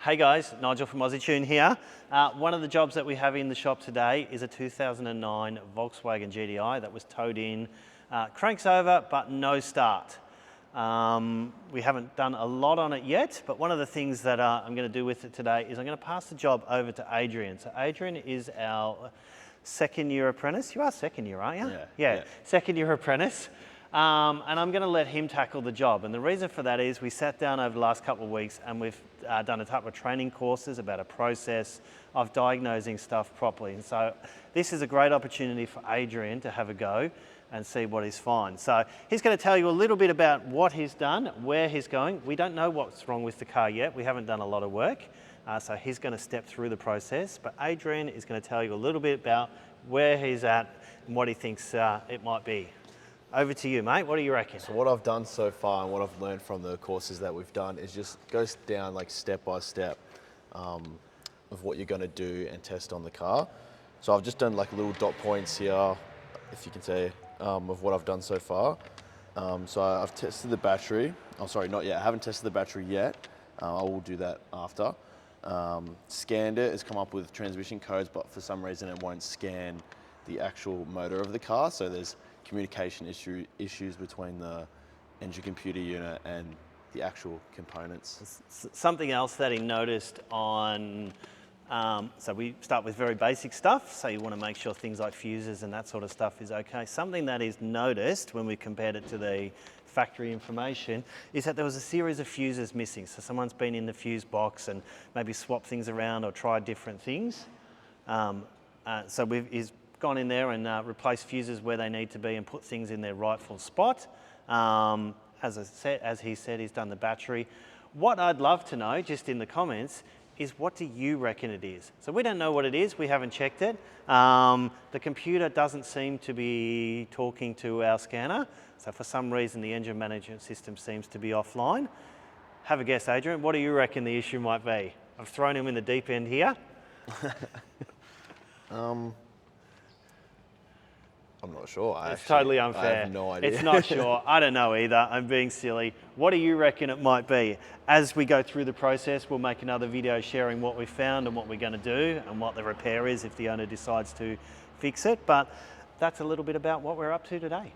Hey guys, Nigel from Aussie Tune here. One of the jobs that we have in the shop today is a 2009 Volkswagen GDI that was towed in, cranks over but no start. We haven't done a lot on it yet, but one of the things that I'm going to do with it today is I'm going to pass the job over to Adrian. So Adrian is our second year apprentice. You are second year, aren't you? Yeah. Second year apprentice. And I'm going to let him tackle the job. And the reason for that is we sat down over the last couple of weeks and we've done a couple of training courses about a process of diagnosing stuff properly. And so this is a great opportunity for Adrian to have a go and see what he's fine. So he's going to tell you a little bit about what he's done, where he's going. We don't know what's wrong with the car yet. We haven't done a lot of work. So he's going to step through the process. But Adrian is going to tell you a little bit about where he's at and what he thinks it might be. Over to you, mate. What do you reckon? So what I've done so far and what I've learned from the courses that we've done is just go down like step by step of what you're going to do and test on the car. So I've just done like little dot points here, if you can say, of what I've done so far. So I've tested the battery. Oh, sorry, not yet. I haven't tested the battery yet. I will do that after. Scanned it. It's come up with transmission codes, but for some reason it won't scan the actual motor of the car. So there's communication issues between the engine computer unit and the actual components. Something else that he noticed on, so we start with very basic stuff, so you want to make sure things like fuses and that sort of stuff is okay. Something that he's noticed when we compared it to the factory information is that there was a series of fuses missing. So someone's been in the fuse box and maybe swapped things around or tried different things. So he's gone in there and replaced fuses where they need to be and put things in their rightful spot. As he said, he's done the battery. What I'd love to know, just in the comments, is what do you reckon it is? So we don't know what it is, we haven't checked it. The computer doesn't seem to be talking to our scanner, so for some reason the engine management system seems to be offline. Have a guess, Adrian, what do you reckon the issue might be? I've thrown him in the deep end here. I'm not sure. It's totally unfair. I have no idea. It's not sure. I don't know either. I'm being silly. What do you reckon it might be? As we go through the process, we'll make another video sharing what we found and what we're going to do and what the repair is if the owner decides to fix it. But that's a little bit about what we're up to today.